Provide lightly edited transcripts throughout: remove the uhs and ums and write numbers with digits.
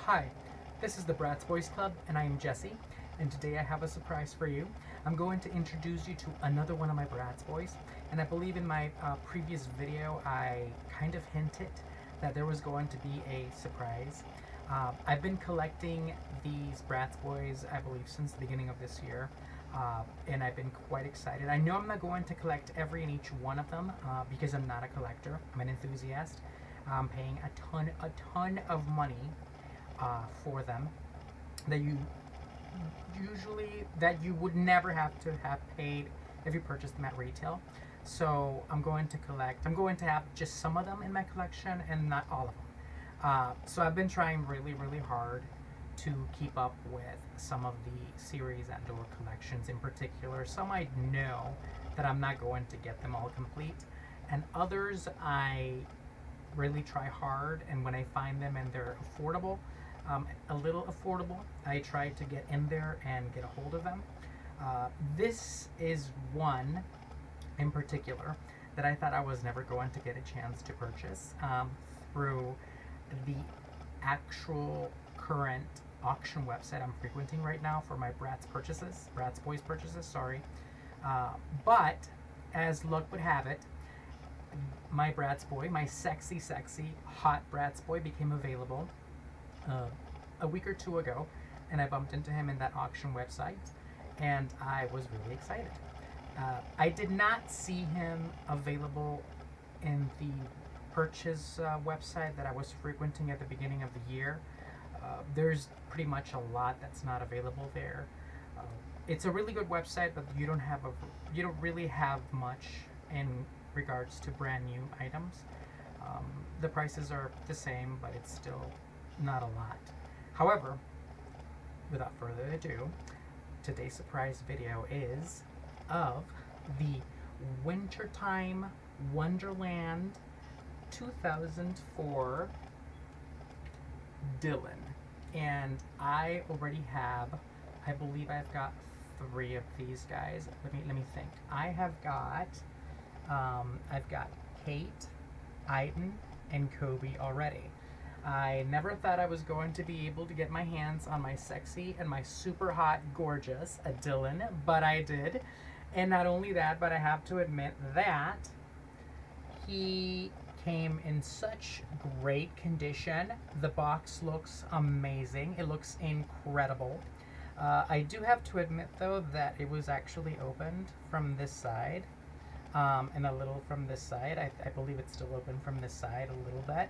Hi, this is the Bratz Boys Club, and I am Jesse, and today I have a surprise for you. I'm going to introduce you to another one of my Bratz Boys, and I believe in my previous video I kind of hinted that there was going to be a surprise. I've been collecting these Bratz Boys, I believe, since the beginning of this year, and I've been quite excited. I know I'm not going to collect every and each one of them because I'm not a collector. I'm an enthusiast. I'm paying a ton of money for them that you would never have to have paid if you purchased them at retail. So I'm going to have just some of them in my collection and not all of them. So I've been trying really hard to keep up with some of the series and or collections in particular. Some I know that I'm not going to get them all complete, and others I really try hard, and when I find them and they're affordable, a little affordable, I try to get in there and get a hold of them. This is one in particular that I thought I was never going to get a chance to purchase through the actual current auction website I'm frequenting right now for my Bratz Boys purchases, sorry. But as luck would have it, my Bratz Boy, my sexy, hot Bratz Boy became available a week or two ago, and I bumped into him in that auction website, and I was really excited. I did not see him available in the purchase website that I was frequenting at the beginning of the year. There's pretty much a lot that's not available there. It's a really good website, but you don't really have much in regards to brand new items. The prices are the same, but it's still not a lot. However, without further ado, today's surprise video is of the Wintertime Wonderland 2004 Dylan. And I already have, I believe I've got 3 of these guys. Let me think. I've got Cade, Eitan, and Koby already. I never thought I was going to be able to get my hands on my sexy and my super hot, gorgeous Dylan, but I did. And not only that, but I have to admit that he came in such great condition. The box looks amazing. It looks incredible. I do have to admit, though, that it was actually opened from this side. And a little from this side. I believe it's still open from this side a little bit.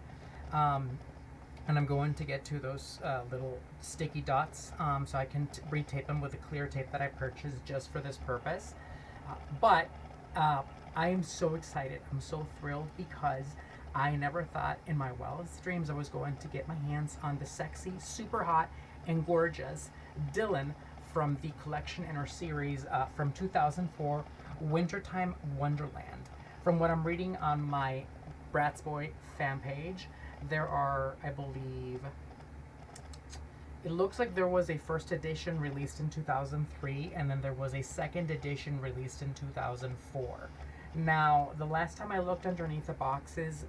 And I'm going to get to those little sticky dots so I can retape them with the clear tape that I purchased just for this purpose. But I am so excited. I'm so thrilled because I never thought in my wildest dreams I was going to get my hands on the sexy, super hot, and gorgeous Dylan from the collection in our series from 2004, Wintertime Wonderland. From what I'm reading on my Bratz Boy fan page, there are, I believe, it looks like there was a first edition released in 2003, and then there was a second edition released in 2004. Now, the last time I looked underneath the boxes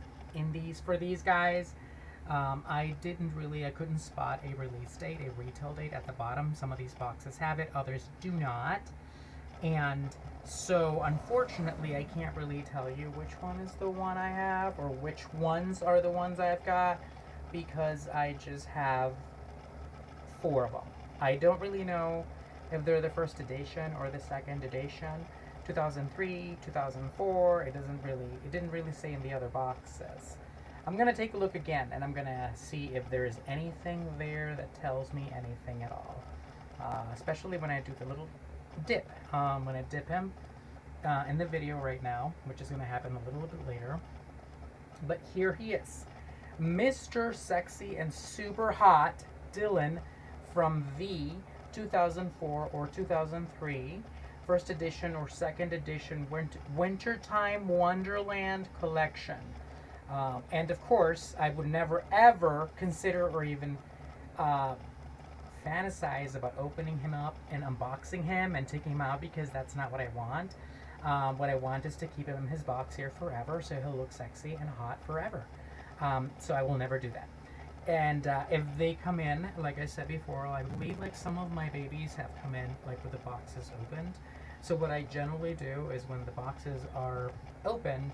for these guys, I couldn't spot a release date, a retail date at the bottom. Some of these boxes have it, others do not. And so, unfortunately, I can't really tell you which one is the one I have, or which ones are the ones I've got, because I just have 4 of them. I don't really know if they're the first edition or the second edition. 2003, 2004, it didn't really say in the other boxes. I'm going to take a look again, and I'm going to see if there is anything there that tells me anything at all. Especially when I do the little dip. I'm going to dip him in the video right now, which is going to happen a little bit later. But here he is. Mr. Sexy and Super Hot Dylan from the 2004 or 2003 first edition or second edition Wintertime Wonderland collection. And of course, I would never ever consider or even fantasize about opening him up and unboxing him and taking him out, because that's not what I want. What I want is to keep him in his box here forever, so he'll look sexy and hot forever. So I will never do that. And if they come in, like I said before, I believe like some of my babies have come in like with the boxes opened. So what I generally do is when the boxes are opened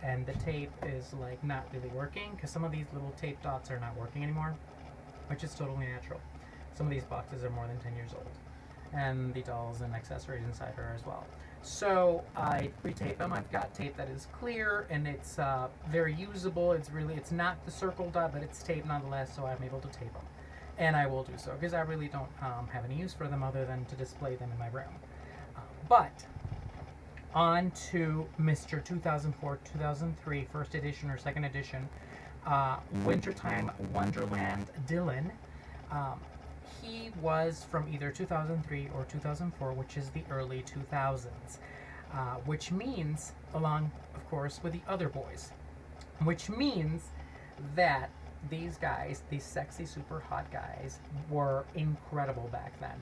and the tape is like not really working, because some of these little tape dots are not working anymore, which is totally natural. Some of these boxes are more than 10 years old, and the dolls and accessories inside are as well. So I retape them. I've got tape that is clear and it's very usable. It's not the circle dot, but it's tape nonetheless, so I'm able to tape them. And I will do so because I really don't have any use for them other than to display them in my room. But on to Mr. 2004-2003 first edition or second edition, Wintertime Wonderland Dylan. He was from either 2003 or 2004, which is the early 2000s, which means, along, of course, with the other boys, which means that these guys, these sexy, super hot guys, were incredible back then.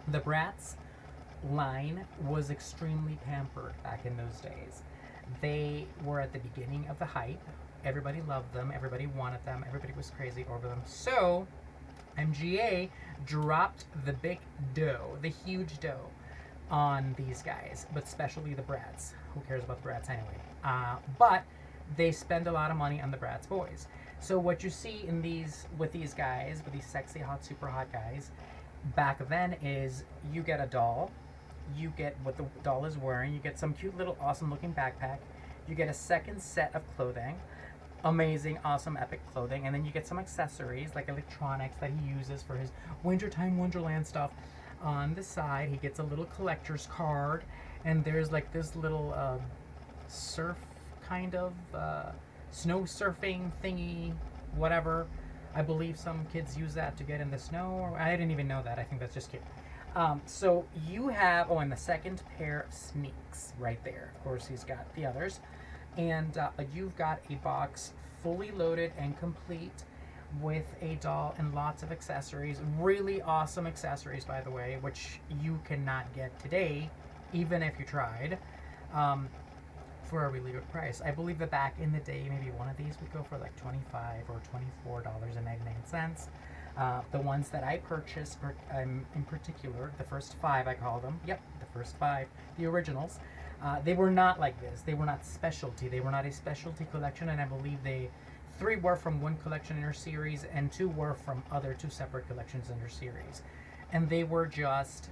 The Bratz line was extremely pampered back in those days. They were at the beginning of the hype. Everybody loved them. Everybody wanted them. Everybody was crazy over them. So MGA dropped the big dough, the huge dough, on these guys, but especially the Bratz. Who cares about the Bratz anyway? But they spend a lot of money on the Bratz Boys. So what you see in with these guys, with these sexy, hot, super hot guys, back then is you get a doll, you get what the doll is wearing, you get some cute little awesome looking backpack, you get a second set of clothing, amazing, awesome, epic clothing, and then you get some accessories like electronics that he uses for his Wintertime Wonderland stuff. On the side, he gets a little collector's card, and there's like this little surf kind of snow surfing thingy, whatever. I believe some kids use that to get in the snow. I didn't even know that. I think that's just cute. So you have, and the second pair of sneaks right there. Of course, he's got the others. And you've got a box fully loaded and complete with a doll and lots of accessories. Really awesome accessories, by the way, which you cannot get today, even if you tried, for a really good price. I believe that back in the day, maybe one of these would go for like $25 or $24.99. The ones that I purchased, in particular, the first 5, I call them. Yep, the first 5, the originals. They were not like this. They were not specialty. They were not a specialty collection, and I believe 3 were from one collection in her series, and 2 were from 2 separate collections in her series. And they were just,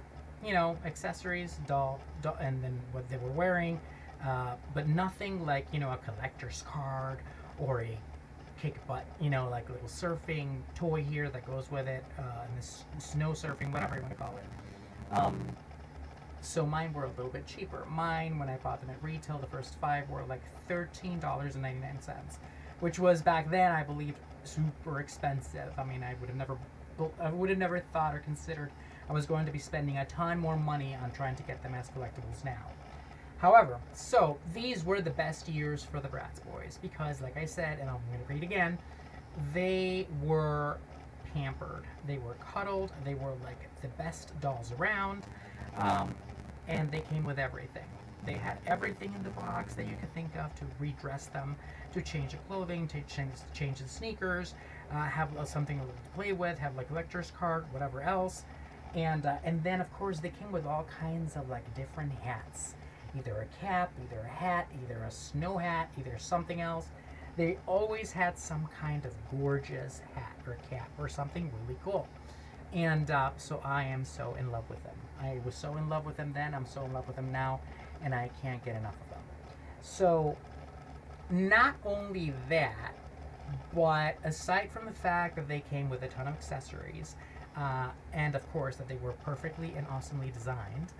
accessories, doll, and then what they were wearing, but nothing like, a collector's card or a kick butt, like little surfing toy here that goes with it, and this snow surfing, whatever you want to call it. So mine were a little bit cheaper. Mine, when I bought them at retail, the first 5 were like $13.99, which was back then, I believe, super expensive. I mean, I would have never thought or considered I was going to be spending a ton more money on trying to get them as collectibles now. However, so these were the best years for the Bratz Boys because, like I said, and I'm going to read again, they were pampered. They were cuddled. They were like the best dolls around. And they came with everything. They had everything in the box that you could think of to redress them, to change the clothing, to change the sneakers, have something to play with, have like a collector's card, whatever else. And then, of course, they came with all kinds of like different hats. Either a cap, either a hat, either a snow hat, either something else. They always had some kind of gorgeous hat or cap or something really cool. And so I am so in love with them. I was so in love with them then, I'm so in love with them now, and I can't get enough of them. So, not only that, but aside from the fact that they came with a ton of accessories, and of course that they were perfectly and awesomely designed,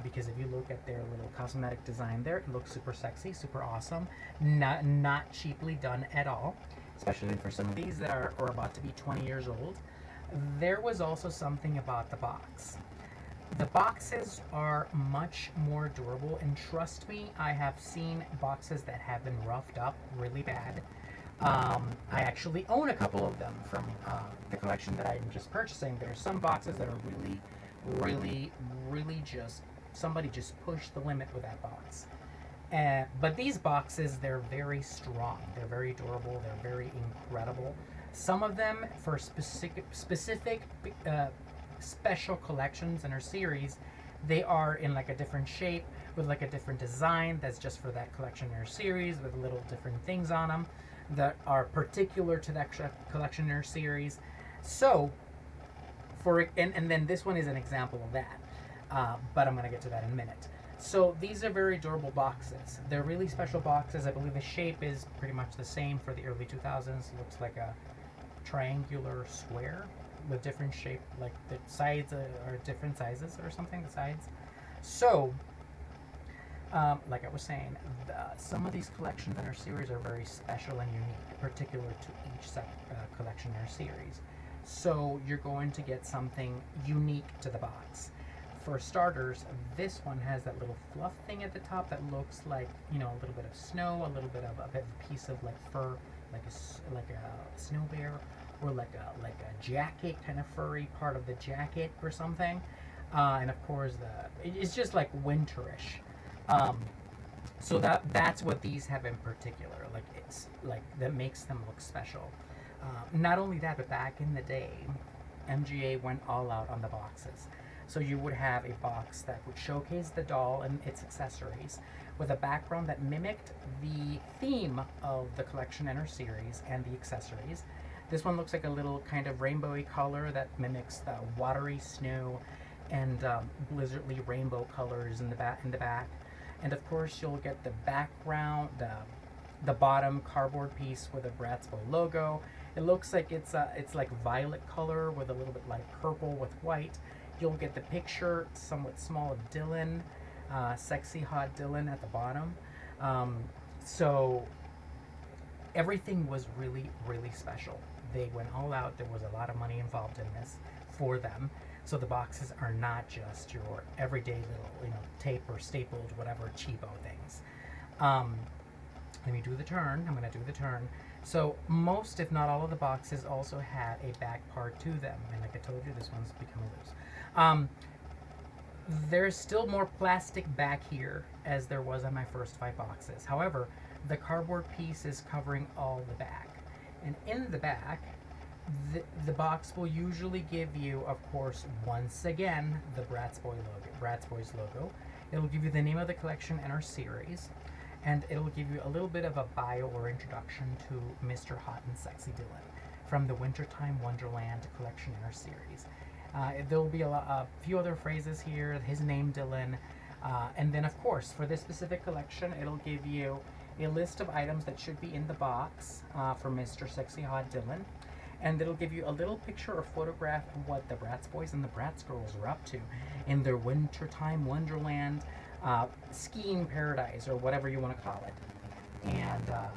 because if you look at their little cosmetic design there, it looks super sexy, super awesome, not cheaply done at all, especially for some of these that are about to be 20 years old. There was also something about the box. The boxes are much more durable, and trust me, I have seen boxes that have been roughed up really bad. I actually own a couple of them from the collection that I'm just purchasing. There are some boxes that are really just, somebody just pushed the limit with that box. But these boxes, they're very strong, they're very durable, they're very incredible. Some of them for specific special collections in our series, they are in like a different shape with like a different design that's just for that collection or series with little different things on them that are particular to that collection or series. So and then this one is an example of that, but I'm going to get to that in a minute. So these are very durable boxes. They're really special boxes. I believe the shape is pretty much the same for the early 2000s. It looks like a triangular square with different shape, like the sides are different sizes or something, the sides. So, like I was saying, some of these collections in our series are very special and unique, particular to each collection in our series. So you're going to get something unique to the box. For starters, this one has that little fluff thing at the top that looks like, you know, a little bit of snow, a little bit of a piece of like fur, like a snow bear, or like a jacket, kind of furry part of the jacket or something. And of course, it's just like winterish. So that's what these have in particular. Like it's like that makes them look special. Not only that, but back in the day, MGA went all out on the boxes. So you would have a box that would showcase the doll and its accessories with a background that mimicked the theme of the collection and her series and the accessories. This one looks like a little kind of rainbowy color that mimics the watery snow and blizzardly rainbow colors in the back. And of course, you'll get the background, the bottom cardboard piece with a Bratz Boy logo. It looks like it's like violet color with a little bit light purple with white. You'll get the picture, somewhat small, of Dylan, sexy hot Dylan at the bottom. So everything was really, really special. They went all out. There was a lot of money involved in this for them. So the boxes are not just your everyday little, you know, tape or stapled, whatever, cheapo things. Let me do the turn. I'm going to do the turn. So most, if not all of the boxes also had a back part to them. And like I told you, this one's becoming loose. There's still more plastic back here as there was on my first 5 boxes. However, the cardboard piece is covering all the back. And in the back, the box will usually give you, of course, once again, the Bratz Boy's logo. It'll give you the name of the collection and our series. And it'll give you a little bit of a bio or introduction to Mr. Hot and Sexy Dylan from the Wintertime Wonderland collection and our series. There will be a few other phrases here, his name Dylan, and then of course for this specific collection it'll give you a list of items that should be in the box for Mr. Sexy Hot Dylan, and it'll give you a little picture or photograph of what the Bratz Boys and the Bratz Girls are up to in their Wintertime Wonderland skiing paradise, or whatever you want to call it. And let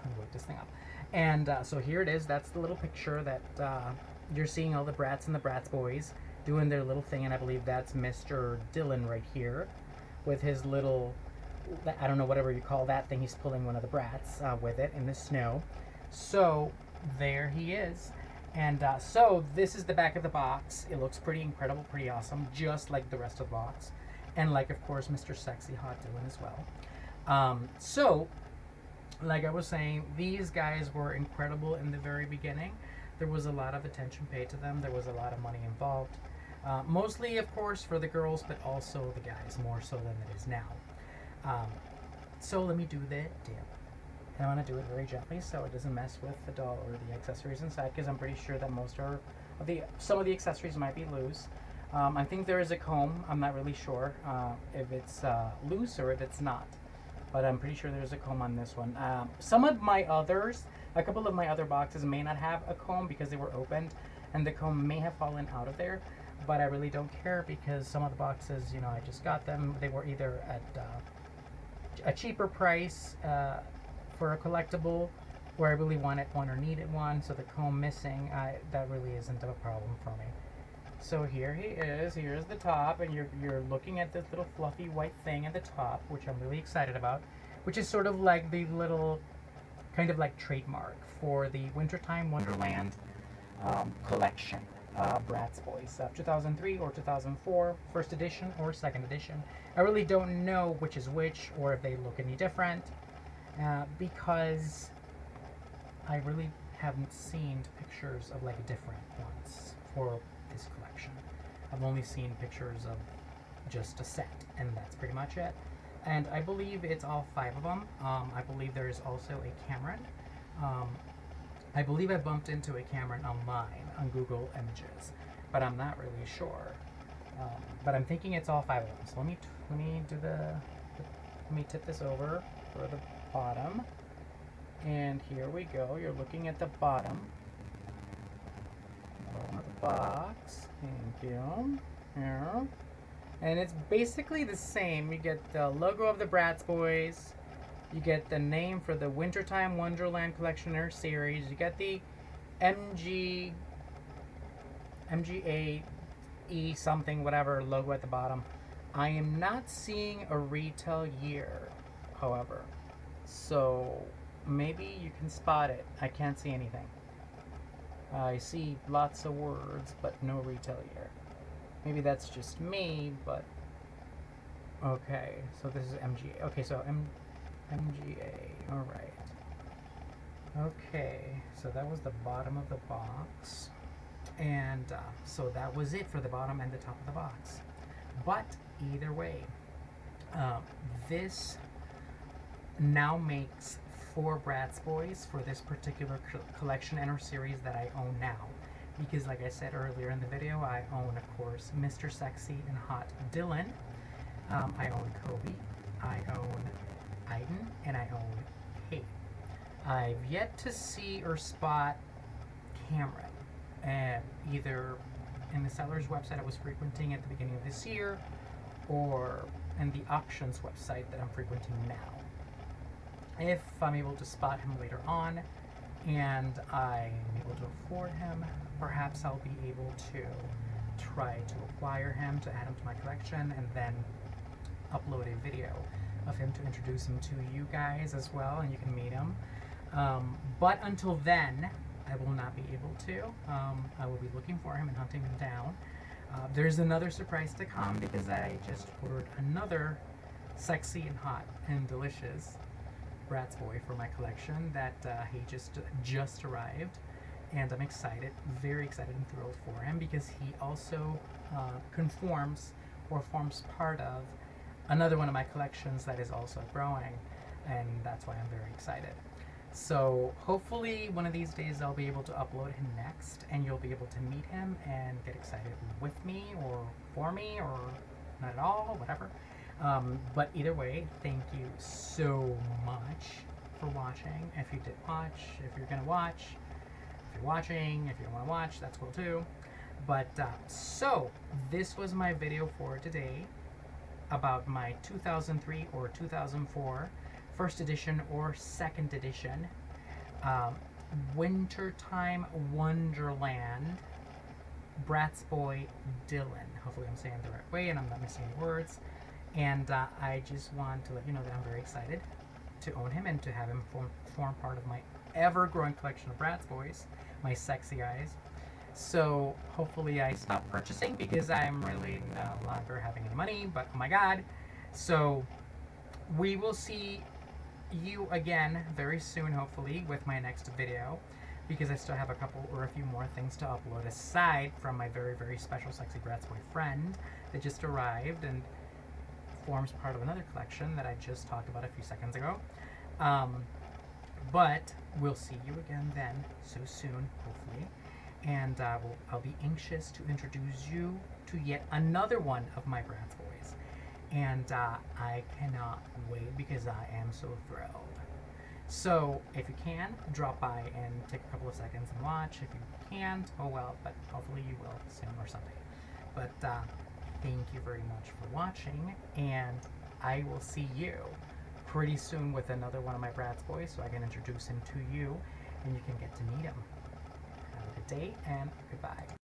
me look this thing up. And so here it is. That's the little picture that you're seeing all the Bratz and the Bratz Boys doing their little thing, and I believe that's Mr. Dylan right here with his little, I don't know, whatever you call that thing. He's pulling one of the Bratz with it in the snow. So there he is. And so this is the back of the box. It looks pretty incredible, pretty awesome, just like the rest of the box. And like, of course, Mr. Sexy Hot Dylan as well. So, like I was saying, these guys were incredible in the very beginning. There was a lot of attention paid to them. There was a lot of money involved. Mostly, of course, for the girls, but also the guys, more so than it is now. So let me do the dip. And I want to do it very gently so it doesn't mess with the doll or the accessories inside, because I'm pretty sure that some of the accessories might be loose. I think there is a comb. I'm not really sure if it's loose or if it's not, but I'm pretty sure there's a comb on this one. A couple of my other boxes may not have a comb because they were opened, and the comb may have fallen out of there, but I really don't care because some of the boxes, you know, I just got them. They were either at a cheaper price for a collectible, where I really wanted one or needed one, so the comb missing, that really isn't a problem for me. So here he is. Here's the top, and you're looking at this little fluffy white thing at the top, which I'm really excited about, which is sort of like the little kind of like trademark for the Wintertime Wonderland collection, Bratz Boys, 2003 or 2004, first edition or second edition. I really don't know which is which or if they look any different, because I really haven't seen pictures of like different ones for this collection. I've only seen pictures of just a set, and that's pretty much it. And I believe it's all 5 of them. I believe there is also a Cameron. I believe I bumped into a Cameron online on Google Images, but I'm not really sure. But I'm thinking it's all 5 of them. So let me tip this over for the bottom. And here we go. You're looking at the bottom of the box. Thank you. Here. And it's basically the same. You get the logo of the Bratz Boys. You get the name for the Wintertime Wonderland Collectioner series. You get the MGA E something whatever logo at the bottom. I am not seeing a retail year, however. So maybe you can spot it. I can't see anything. I see lots of words, but no retail year. Maybe that's just me, but okay. So this is MGA. Okay, so MGA. All right. Okay, so that was the bottom of the box, and so that was it for the bottom and the top of the box. But either way, this now makes 4 Bratz Boys for this particular collection and or series that I own now. Because like I said earlier in the video, I own, of course, Mr. Sexy and Hot Dylan. I own Koby. I own Eitan. And I own Cade. I've yet to see or spot Cameron. Either in the seller's website I was frequenting at the beginning of this year, or in the auctions website that I'm frequenting now. If I'm able to spot him later on, and I'm able to afford him, perhaps I'll be able to try to acquire him, to add him to my collection, and then upload a video of him to introduce him to you guys as well, and you can meet him. But until then, I will not be able to. I will be looking for him and hunting him down. There's another surprise to come because I just ordered another sexy and hot and delicious Bratz Boy for my collection that he just arrived, and I'm excited, very excited and thrilled for him because he also conforms or forms part of another one of my collections that is also growing, and that's why I'm very excited. So hopefully one of these days I'll be able to upload him next, and you'll be able to meet him and get excited with me or for me or not at all, whatever. But either way, thank you so much for watching. If you did watch, if you're gonna watch, if you're watching, if you don't want to watch, that's cool too. But so this was my video for today about my 2003 or 2004 first edition or second edition Wintertime Wonderland Bratz Boy Dylan. Hopefully I'm saying it the right way and I'm not missing any words. And I just want to let you know that I'm very excited to own him and to have him form part of my ever-growing collection of Bratz Boys, my sexy eyes. So hopefully I stop purchasing because I'm really no longer having any money, but oh my god. So we will see you again very soon, hopefully, with my next video, because I still have a couple or a few more things to upload aside from my very, very special sexy Bratz Boy friend that just arrived and forms part of another collection that I just talked about a few seconds ago. But we'll see you again then, so soon, hopefully. And I'll be anxious to introduce you to yet another one of my Bratz Boys. And I cannot wait because I am so thrilled. So if you can, drop by and take a couple of seconds and watch. If you can't, oh well, but hopefully you will soon or someday. But thank you very much for watching, and I will see you pretty soon with another one of my Bratz Boys so I can introduce him to you and you can get to meet him. Have a good day and goodbye.